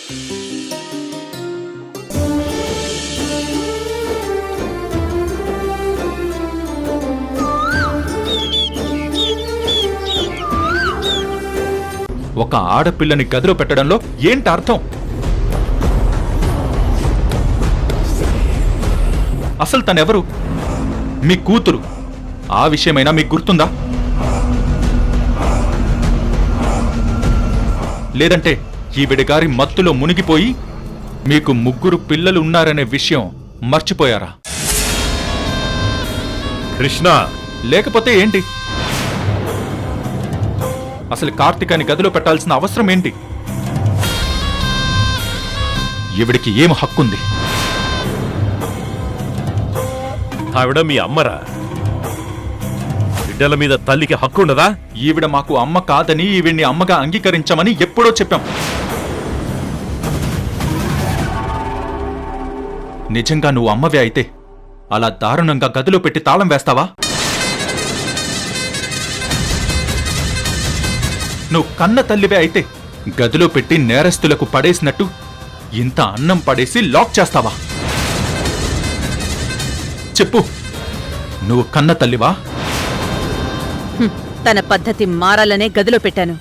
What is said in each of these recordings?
ఒక ఆడపిల్లని గదిలో పెట్టడంలో ఏంటి అర్థం? అసలు తనెవరు? మీ కూతురు. ఆ విషయమైనా మీకు గుర్తుందా? లేదంటే ఈవిడగారి మత్తులో మునిగిపోయి మీకు 3 పిల్లలు ఉన్నారనే విషయం మర్చిపోయారా? కృష్ణ, లేకపోతే ఏంటి? అసలు కార్తీకాని గదిలో పెట్టాల్సిన అవసరం ఏంటి? ఈవిడికి ఏం హక్కుంది? ఆవిడ మీ అమ్మరా? బిడ్డల మీద తల్లికి హక్కుండదా? ఈవిడ మాకు అమ్మ కాదని, ఈవిడ్ని అమ్మగా అంగీకరించమని ఎప్పుడో చెప్పాం. నిజంగా నువ్వు అమ్మవే అయితే అలా దారుణంగా గదిలో పెట్టి తాళం వేస్తావా? నువ్వు కన్న తల్లివే అయితే గదిలో పెట్టి నేరస్తులకు పడేసినట్టు ఇంత అన్నం పడేసి లాక్ చేస్తావా? చెప్పు, నువ్వు కన్న తల్లివా? తన పద్ధతి మారాలనే గదిలో పెట్టాను,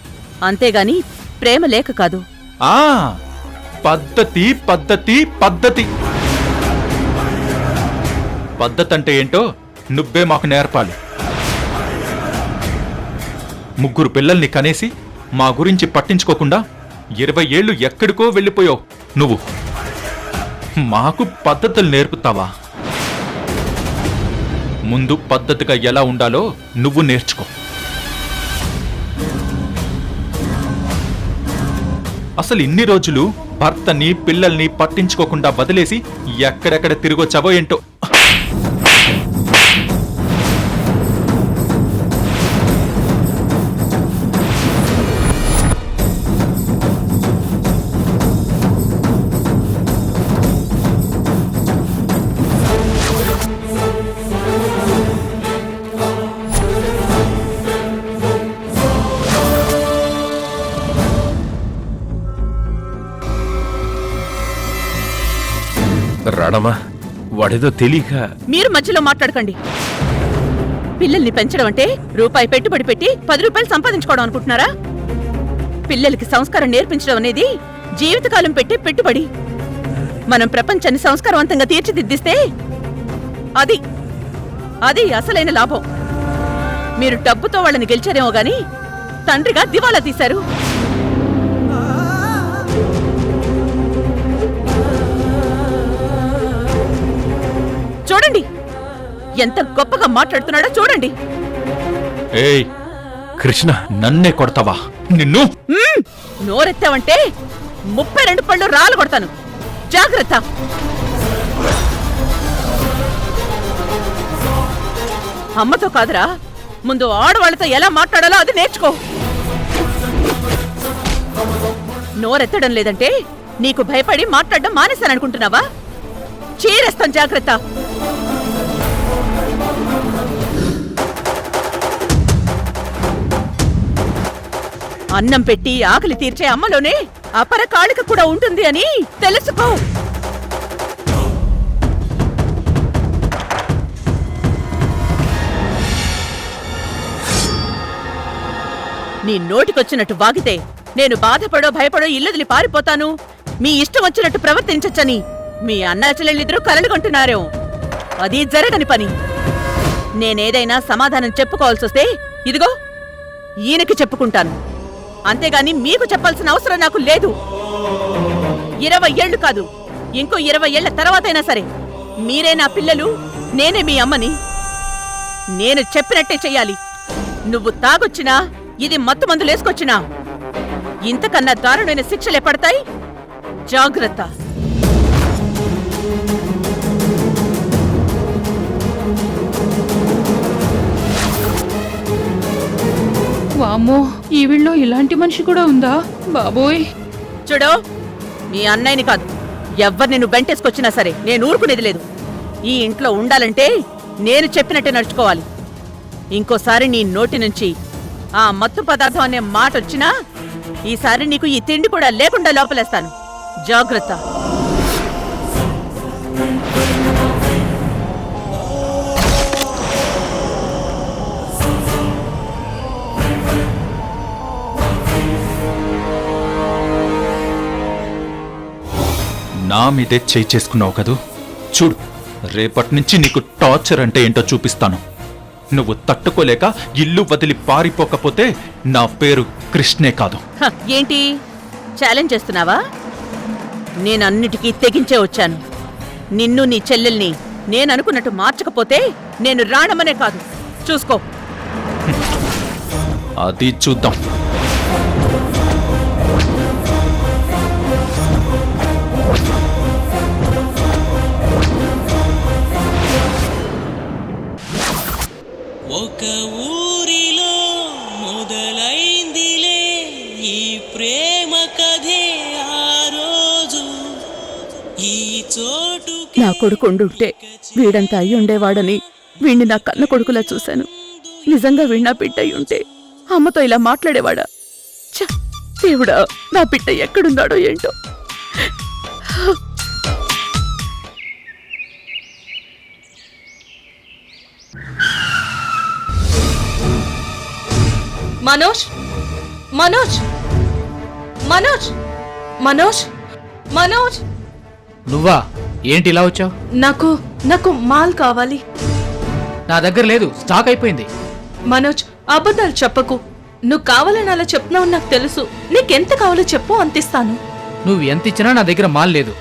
అంతేగాని ప్రేమ లేక కాదు. ఆ పద్ధతి పద్ధతి పద్ధతి పద్ధతంటే ఏంటో నువ్వే మాకు నేర్పాలి. 3 పిల్లల్ని కనేసి మా గురించి పట్టించుకోకుండా 20 ఏళ్లు ఎక్కడికో వెళ్ళిపోయావు నువ్వు. మాకు పద్ధతులు నేర్పుతావా? ముందు పద్ధతిగా ఎలా ఉండాలో నువ్వు నేర్చుకో. అసలు ఇన్ని రోజులు భర్తని పిల్లల్ని పట్టించుకోకుండా వదిలేసి ఎక్కడెక్కడ తిరిగొచ్చావో ఏంటో. రాడమ్మా, వాడేదో తెలియక. మీరు మధ్యలో మాట్లాడకండి. పిల్లల్ని పెంచడం అంటే రూపాయి పెట్టుబడి పెట్టి 10 రూపాయలు సంపాదించుకోవడం అనుకుంటున్నారా? పిల్లలకి సంస్కారం నేర్పించడం అనేది జీవితకాలం పెట్టే పెట్టుబడి. మనం ప్రపంచాన్ని సంస్కారవంతంగా తీర్చిదిద్దిస్తే అది అసలైన లాభం. మీరు డబ్బుతో వాళ్ళని గెలిచారేమో గాని తండ్రిగా దివాలా తీశారు. చూడండి ఎంత గొప్పగా మాట్లాడుతున్నాడో చూడండి. ఏయ్ కృష్ణ, నన్నే కొడతావా? నిన్ను నోరెత్తావంటే 32 పళ్ళు రాళ్ళు కొడతాను. జాగ్రత్త. అమ్మతో కాదురా, ముందు ఆడవాళ్లతో ఎలా మాట్లాడాలో అది నేర్చుకో. నోరెత్తడం లేదంటే నీకు భయపడి మాట్లాడడం మానేశాననుకుంటున్నావా? చీరేస్తాను, జాగ్రత్త. అన్నం పెట్టి ఆకలి తీర్చే అమ్మలోనే అపర కాళిక కూడా ఉంటుంది అని తెలుసుకో. నీ నోటికొచ్చినట్టు వాగితే నేను బాధపడో భయపడో ఇల్లదిలి పారిపోతాను, మీ ఇష్టం వచ్చినట్టు ప్రవర్తించచ్చని మీ అన్నా చెల్లెళ్ళిద్దరూ కలలుగొంటున్నారేమో. అది జరగని పని. నేనేదైనా సమాధానం చెప్పుకోవాల్సొస్తే ఇదిగో ఈయనకి చెప్పుకుంటాను, అంతేగాని మీకు చెప్పాల్సిన అవసరం నాకు లేదు. 20 ఏళ్లు కాదు, ఇంకో 20 ఏళ్ల తర్వాతైనా సరే మీరే నా పిల్లలు, నేనే మీ అమ్మని. నేను చెప్పినట్టే చెయ్యాలి. నువ్వు తాగొచ్చినా, ఇది మత్తు మందులేసుకొచ్చినా ఇంతకన్నా దారుణమైన శిక్షలే పడతాయి. జాగ్రత్త. వామ్మో, ఈ వీళ్ళో ఇలాంటి మనిషి కూడా ఉందా బాబోయ్. చూడు, మీ అన్నయ్యని కాదు ఎవ్వరిని నువ్వు వెంటేసుకొచ్చినా సరే నేను ఊరుకునేది లేదు. ఈ ఇంట్లో ఉండాలంటే నేను చెప్పినట్టే నడుచుకోవాలి. ఇంకోసారి నీ నోటి నుంచి ఆ మత్తు పదార్థం అనే మాట వచ్చినా ఈసారి నీకు ఈ తిండి కూడా లేకుండా లోపలేస్తాను. జాగ్రత్త. నా మీదే చేయి చేసుకున్నావు కదూ. చూడు, రేపటి నుంచి నీకు టార్చర్ అంటే ఏంటో చూపిస్తాను. నువ్వు తట్టుకోలేక ఇల్లు వదిలి పారిపోకపోతే నా పేరు కృష్ణే కాదు. ఏంటి ఛాలెంజ్ చేస్తున్నావా? నేనన్నిటికీ తెగించే వచ్చాను. నిన్ను నీ చెల్లెల్ని నేననుకున్నట్టు మార్చకపోతే నేను రాణమనే కాదు, చూసుకో. అది చూద్దాం. ఒక ఊరిలో మొదలైందిలే ఈ ప్రేమ కథే ఆ రోజు ఈ చోటు. నా కొడుకు ఉండుంటే వీడంతా అయి ఉండేవాడని వీణ్ణి నా కన్న కొడుకులా చూశాను. నిజంగా వీణ్ నా బిడ్డ అయి ఉంటే అమ్మతో ఇలా మాట్లాడేవాడా? ఛ! దేవుడా, నా బిడ్డ ఎక్కడున్నాడో ఏంటో. మనోజ్, మనోజ్, మనోజ్, మనోజ్, మనోజ్. నువ్వా? ఏంటి ఇలా వచ్చావు? నాకు నాకు మాల్ కావాలి. నా దగ్గర లేదు, స్టాక్ అయిపోయింది. మనోజ్, అబద్ధాలు చెప్పకు. నువ్వు కావాలని అలా చెప్తున్నావు నాకు తెలుసు. నీకెంత కావాలో చెప్పు, అంతిస్తాను. నువ్వు ఎంత ఇచ్చినా నా దగ్గర మాల్ లేదు.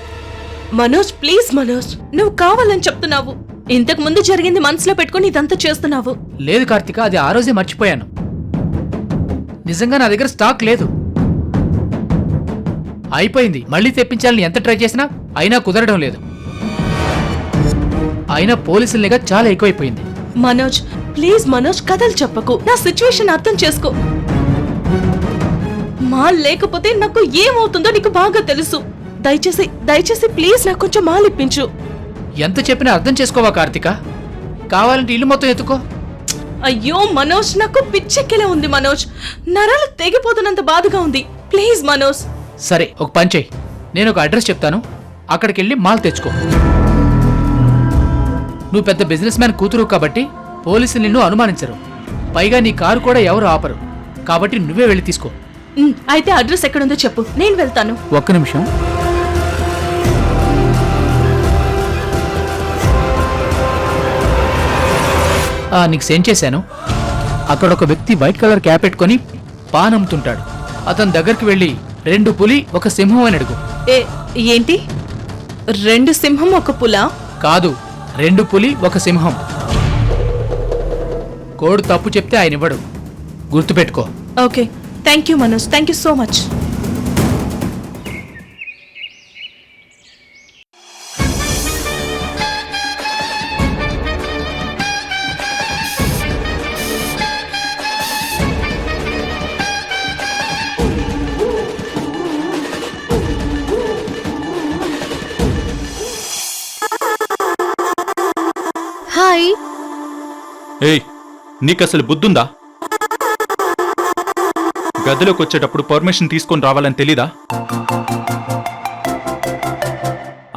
మనోజ్ ప్లీజ్ మనోజ్, నువ్వు కావాలని చెప్తున్నావు. ఇంతకు ముందు జరిగింది మనసులో పెట్టుకుని ఇదంతా చేస్తున్నావు. లేదు కార్తిక, అది ఆ రోజే మర్చిపోయాను. నిజంగా నా దగ్గర స్టాక్ లేదు, అయిపోయింది. మళ్ళీ తెప్పించాలని ఎంత ట్రై చేసినా అయినా కుదరడం లేదు. అయినా పోలీసుల నిఘా చాలా ఎక్కువైపోయింది. మనోజ్ ప్లీజ్ మనోజ్, కథలు చెప్పకు. నా సిచ్యువేషన్ అర్థం చేసుకో. మాల్ లేకపోతే నాకు ఏమవుతుందో నీకు బాగా తెలుసు. దయచేసి దయచేసి ప్లీజ్ నాకు కొంచెం మాల్ ఇప్పించు. ఎంత చెప్పినా అర్థం చేసుకోవా కార్తిక? కావాలంటే ఇల్లు మొత్తం ఎత్తుకో. అయ్యో మనోజ్, నాకు పిచ్చెక్కిలా ఉంది మనోజ్. నరాలు తెగిపోతున్నంత బాధగా ఉంది. ప్లీజ్ మనోజ్. సరే, ఒక పని చెయ్యి. నేను ఒక అడ్రస్ చెప్తాను, అక్కడికి వెళ్ళి మాల్ తెచ్చుకో. నువ్వు పెద్ద బిజినెస్ మ్యాన్ కూతురు కాబట్టి పోలీసులు నిన్ను అనుమానించరు. పైగా నీ కారు కూడా ఎవరు ఆపరు. కాబట్టి నువ్వే వెళ్ళి తీసుకో. అయితే అడ్రస్ ఎక్కడుందో చెప్పు, నేను వెళ్తాను. ఒక్క నిమిషం. నీకు సెండ్ చేశాను. అక్కడ ఒక వ్యక్తి వైట్ కలర్ క్యాప్ పెట్టుకొని పాన్ అమ్ముతుంటాడు. అతని దగ్గరికి వెళ్ళి 2 పులి 1 సింహం అని అడుగు. ఏంటి 2 సింహం 1 పులా? కాదు, 2 పులి 1 సింహం. కోడ్ తప్పు చెప్తే ఆయన ఇవ్వడు, గుర్తుపెట్టుకో. Okay, thank you Manoj, thank you so much. Hi. ఏయ్, నీకసలు బుద్ధుందా? గదిలోకి వచ్చేటప్పుడు పర్మిషన్ తీసుకొని రావాలని తెలీదా?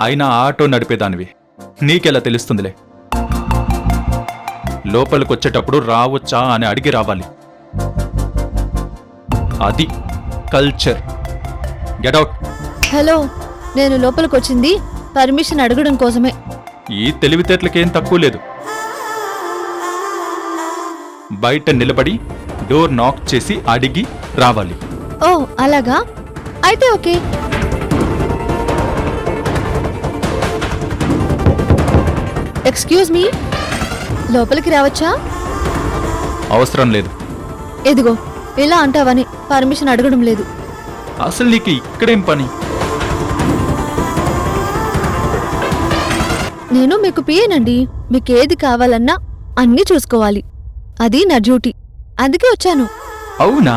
అయినా ఆటో నడిపేదానివి, నీకెలా తెలుస్తుందిలే. లోపలికి వచ్చేటప్పుడు రావచ్చా అని అడిగి రావాలి. అది కల్చర్. Get out. హలో, నేను లోపలికి వచ్చింది పర్మిషన్ అడగడం కోసమే. ఈ తెలివితేటలకేం తక్కువ లేదు. బయట నిలబడి డోర్ నాక్ చేసి అడిగి రావాలి. ఓ అలాగా, అయితే ఓకే. ఎక్స్క్యూజ్ మీ, లోపలికి రావచ్చా? అవసరం లేదు. ఎదిగో, ఇలా అంటావని పర్మిషన్ అడగడం లేదు. అసలు నీకు ఇక్కడేం పని? నేను మీకు పియ్యనండి. మీకు ఏది కావాలన్నా అన్నీ చూసుకోవాలి. అది నా డ్యూటీ, అందుకే వచ్చాను. అవునా?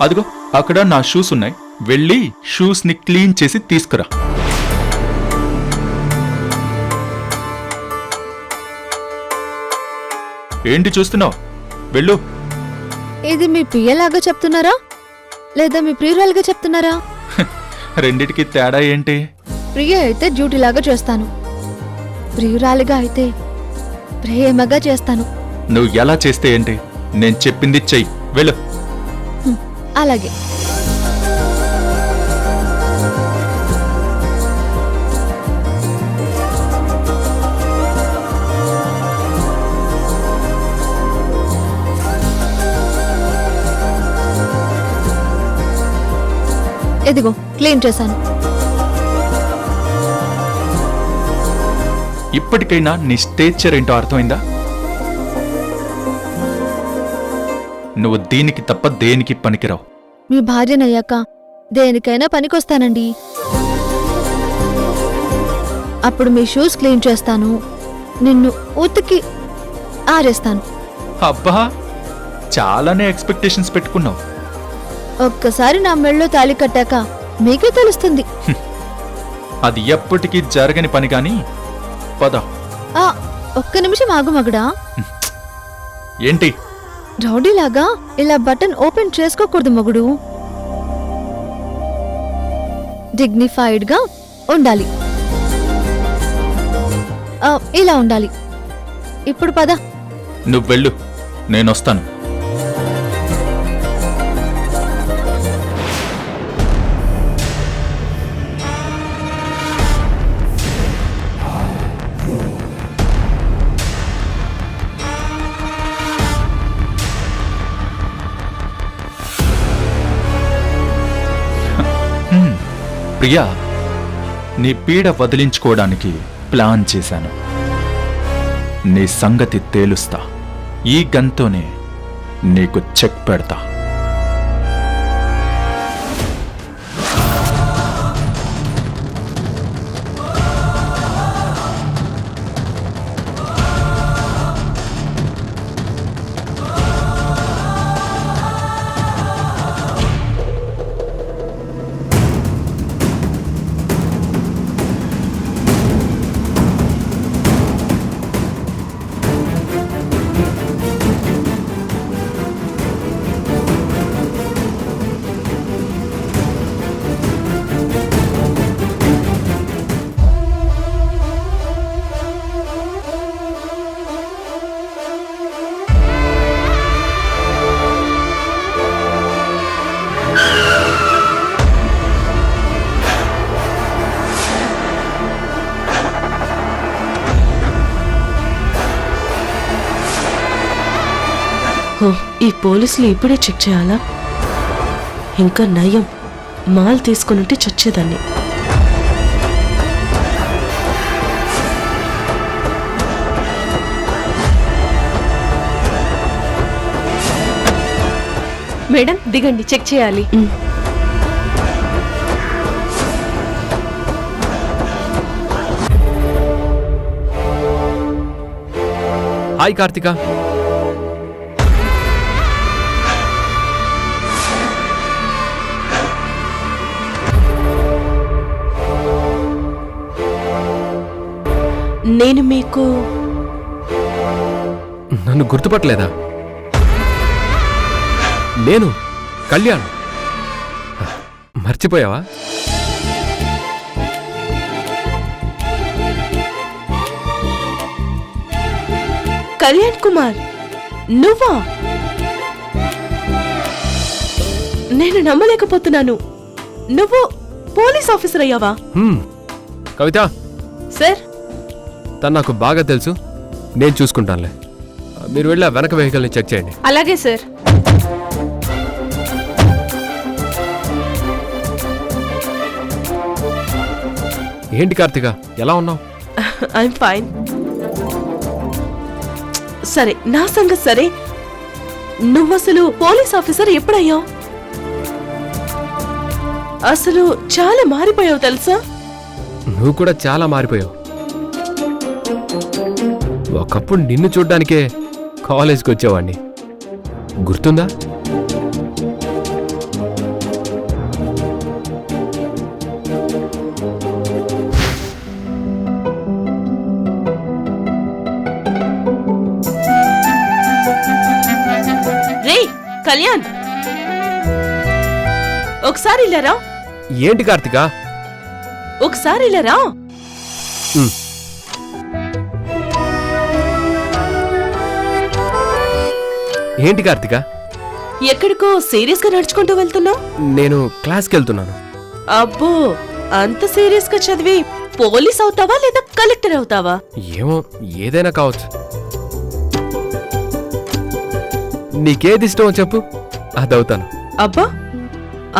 అదిగో అక్కడ నా షూస్ ఉన్నాయి, వెళ్ళి షూస్ ని క్లీన్ చేసి తీసుకురా. ఏంటి చూస్తున్నావు? వెళ్ళు. ఇది మీ పియ్యలాగా చెప్తున్నారా లేదా మీ ప్రియురాలుగా చెప్తున్నారా? రెండిటికి తేడా ఏంటి? ప్రియ అయితే డ్యూటీలాగా చేస్తాను, ప్రియురాలిగా అయితే ప్రేమగా చేస్తాను. నువ్వు ఎలా చేస్తే ఏంటి? నేను చెప్పింది చెయ్యి, వెళ్ళు. అలాగే. ఇదిగో క్లీన్ చేశాను. ఇప్పటికైనా నీ స్టేచర్ ఏంటో అర్థమైందా? నువ్వు దీనికి తప్ప దేనికి పనికిరావు. మీ భార్యనయ్యాక దేనికైనా పనికొస్తానండి. అప్పుడు మీ షూస్ క్లీన్ చేస్తాను, నిన్ను ఉతికి ఆరేస్తాను. అబ్బా, చాలానే ఎక్స్పెక్టేషన్స్ పెట్టుకున్నావు. ఒక్కసారి నా మెళ్ళో తాళి కట్టాక మీకే తెలుస్తుంది. అది ఎప్పటికీ జరగని పని కాని పద. ఒక్క నిమిషం ఆగు మగుడా. ఏంటి? రౌడీలాగా ఇలా బటన్ ఓపెన్ చేసుకోకూడదు మగుడు. డిగ్నిఫైడ్ గా ఉండాలి. ఇలా ఉండాలి. ఇప్పుడు పద. నువ్వు వెళ్ళు, నేనొస్తాను. ప్రియా, నీ పీడ వదిలించుకోవడానికి ప్లాన్ చేశాను. నీ సంగతి తేలుస్తా. ఈ గన్తోనే నీకు చెక్ పెడతా. ఈ పోలీసులు ఇప్పుడే చెక్ చేయాలా? ఇంకా నయం, మాల్ తీసుకునుంటే చచ్చేదాన్ని. మేడం దిగండి, చెక్ చేయాలి. హాయ్ కార్తిక. నేను మీకు నన్ను గుర్తుపట్టలేదా? నేను కళ్యాణ్. మర్చిపోయావా? కళ్యాణ్ కుమార్, నువ్వా? నేను నమ్మలేకపోతున్నాను. నువ్వు పోలీస్ ఆఫీసర్ అయ్యావా? కవిత సార్, తను నాకు బాగా తెలుసు, నేను చూసుకుంటానులే. మీరు వెళ్ళి ఆ వెనక వెహికల్ని చెక్ చేయండి. అలాగే సార్. ఏంటి కార్తిక, ఎలా ఉన్నావు? I'm fine. సరే, నా సంగతి సరే. నువ్వసలు పోలీస్ ఆఫీసర్ ఎప్పుడయ్యావు? అసలు చాలా మారిపోయావు తెలుసా? నువ్వు కూడా చాలా మారిపోయావు. ఒకప్పుడు నిన్ను చూడ్డానికే కాలేజ్కి వచ్చేవాడిని, గుర్తుందా? రే కళ్యాణ్, ఒకసారి ఇల్లారా. ఏంటి కార్తిక? ఒకసారి ఇలా రా. ఏంటి కార్తిక? ఎక్కడికో సీరియస్ గా నడుచుకుంటూ వెళ్తున్నావు? నేను క్లాస్కి వెళ్తున్నాను. అబ్బో, అంత సీరియస్ గా చదివి పోలీస్ అవుతావా లేదా కలెక్టర్ అవుతావా? ఏమో, ఏదైనా కావచ్చు. నీకేది ఇష్టమో చెప్పు, అదవుతాను. అబ్బా,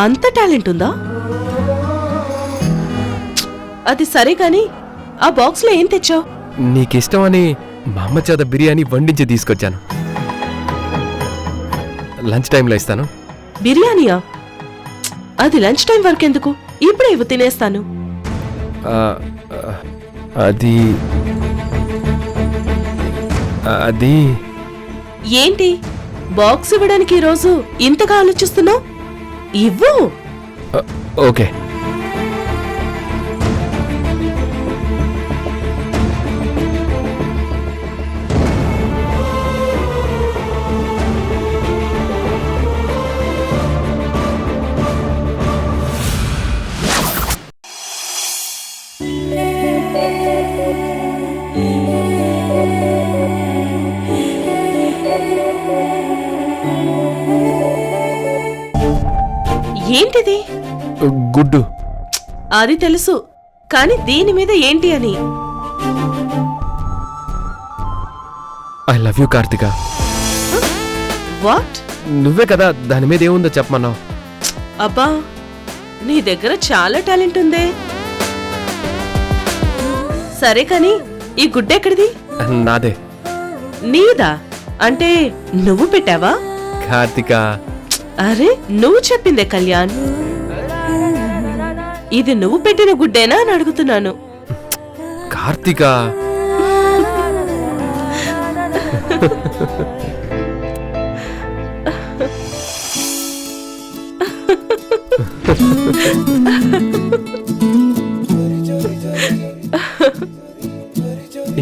అంత టాలెంట్ ఉందా? అది సరే కాని ఆ బాక్స్ లో ఏం తెచ్చావు? నీకిష్టమని మా అమ్మ చేత బిర్యానీ వండించి తీసుకొచ్చాను. లంచ్ టైంలో ఇస్తాను. బిర్యానీయా? అది లంచ్ టైం వరకు ఎందుకు? ఇప్పుడే ఇవ్వు, తినేస్తాను. ఆ, అది అది ఏంటి బాక్స్ ఇవ్వడానికి ఈరోజు ఇంతగా ఆలోచిస్తున్నావు? ఇవ్వు. ఓకే. ఏంటిది? గుడ్డు. అది తెలుసు, కానీ దీని మీద ఏంటి అని. I love you Karthika. What? నువ్వే కదా దాని మీద ఏముందో చెప్పమన్నావు. అబ్బా, నీ దగ్గర చాలా టాలెంట్ ఉందే. సరే కాని ఈ గుడ్డెక్కడిది? నాదే. నీదా అంటే నువ్వు పెట్టావా? కార్తిక. అరే, నువ్వు చెప్పిందే కళ్యాణ్. ఇది నువ్వు పెట్టిన గుడ్డేనా అని అడుగుతున్నాను. కార్తిక.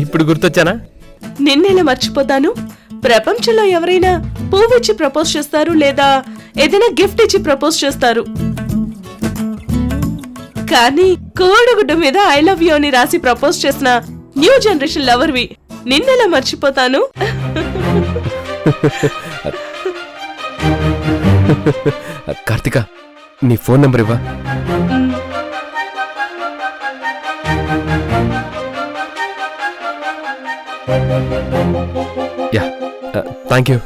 ఇప్పుడు గుర్తొచ్చానా? నిన్నెలా మర్చిపోతాను? ప్రపంచంలో ఎవరైనా పువ్విచ్చి ప్రపోజ్ చేస్తారు లేదా ఏదైనా గిఫ్ట్ ఇచ్చి ప్రపోజ్ చేస్తారు, కానీ కోడిగుడ్డ మీద ఐ లవ్ యూ అని రాసి ప్రపోజ్ చేసిన న్యూ జనరేషన్ లవర్వి. నిన్నెలా మర్చిపోతాను? కార్తిక, నీ ఫోన్ నంబర్ ఇవ్వా? Yeah, thank you.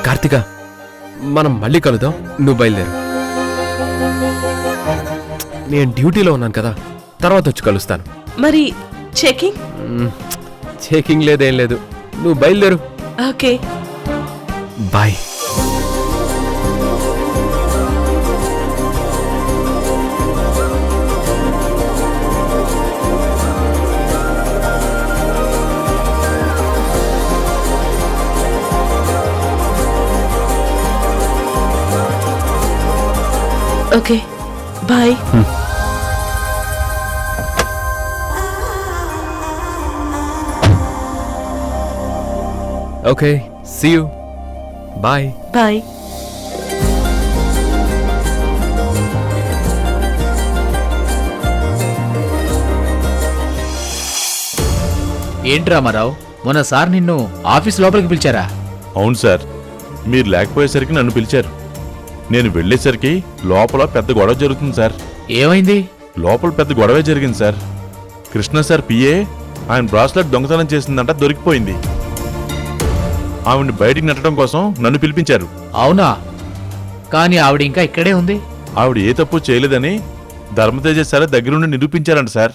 కార్తిక, మనం మళ్ళీ కలుద్దాం. నువ్వు బయలుదేరు. నేను డ్యూటీలో ఉన్నాను కదా, తర్వాత వచ్చి కలుస్తాను. మరి చెకింగ్? చెకింగ్ లేదేం లేదు, నువ్వు బయలుదేరు. Okay, bye. Okay, bye. Okay, see you. Bye. Bye. ఏంటి రామారావు, మొన్న సార్ నిన్ను ఆఫీస్ లోపలికి పిలిచారా? అవును సార్, మీరు లేకపోయేసరికి నన్ను పిలిచారు. నేను వెళ్ళేసరికి లోపల పెద్ద గొడవ జరుగుతుంది సార్. ఏమైంది? లోపల పెద్ద గొడవే జరిగింది సార్. కృష్ణ సార్ పిఏ ఆయన బ్రాస్లెట్ దొంగతనం చేసిందంట, దొరికిపోయింది. ఆవిడ్ని బయటికి నెట్టడం కోసం నన్ను పిలిపించారు. అవునా? కానీ ఆవిడ ఇంకా ఇక్కడే ఉంది. ఆవిడ ఏ తప్పు చేయలేదని ధర్మతేజ సార్ దగ్గరుండి నిరూపించారంట సార్.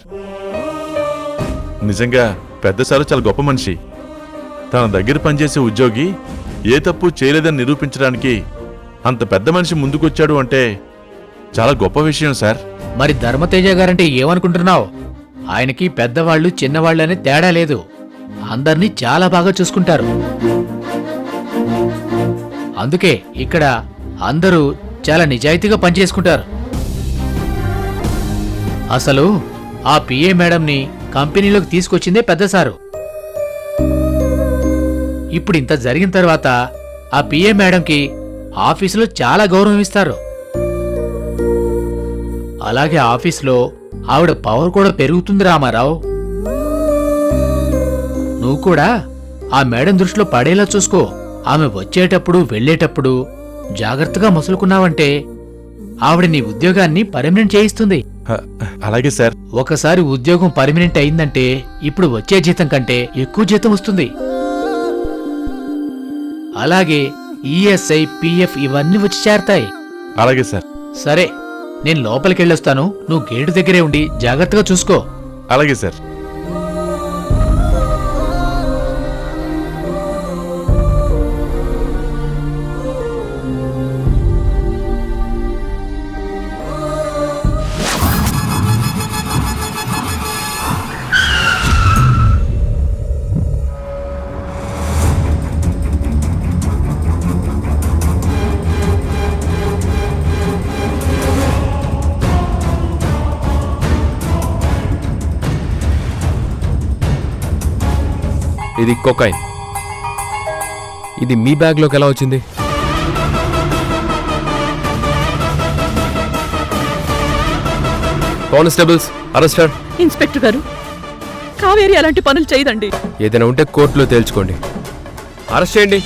నిజంగా పెద్ద సార్ చాలా గొప్ప మనిషి. తన దగ్గర పనిచేసే ఉద్యోగి ఏ తప్పు చేయలేదని నిరూపించడానికి అంత పెద్ద మనిషి ముందుకొచ్చాడు అంటే చాలా గొప్ప విషయం సార్. మరి ధర్మతేజ గారంటే ఏమనుకుంటున్నావు? ఆయనకి పెద్దవాళ్ళు చిన్నవాళ్ళు అనే తేడా లేదు. అందర్నీ చాలా బాగా చూసుకుంటారు. అందుకే ఇక్కడ అందరూ చాలా నిజాయితీగా పనిచేసుకుంటారు. అసలు ఆ పిఏ మేడంని కంపెనీలోకి తీసుకొచ్చిందే పెద్ద సారు. ఇప్పుడు ఇంత జరిగిన తర్వాత ఆ పిఏ మేడంకి ఆఫీసులో చాలా గౌరవం ఇస్తారు. అలాగే ఆఫీస్లో ఆవిడ పవర్ కూడా పెరుగుతుంది రామారావు. నువ్వు కూడా ఆ మేడం దృష్టిలో పడేలా చూసుకో. ఆమె వచ్చేటప్పుడు వెళ్ళేటప్పుడు జాగ్రత్తగా మసులుకున్నావంటే ఆవిడ నీ ఉద్యోగాన్ని పర్మనెంట్ చేయిస్తుంది. అలాగే సార్. ఒకసారి ఉద్యోగం పర్మనెంట్ అయిందంటే ఇప్పుడు వచ్చే జీతం కంటే ఎక్కువ జీతం వస్తుంది. అలాగే ఈఎస్ఐ, పిఎఫ్ ఇవన్నీ వచ్చి చేరతాయి. అలాగే సార్. సరే, నేను లోపలికెళ్ళొస్తాను. నువ్వు గేటు దగ్గరే ఉండి జాగ్రత్తగా చూసుకో. అలాగే సార్. ఇది కొకైన్. ఇది మీ బ్యాగ్లోకి ఎలా వచ్చింది? Constables, arrest her. ఇన్స్పెక్టర్ గారు, కావేరి అలాంటి పనులు చేయదండి. ఏదైనా ఉంటే కోర్టులో తేల్చుకోండి. అరెస్ట్ చేయండి.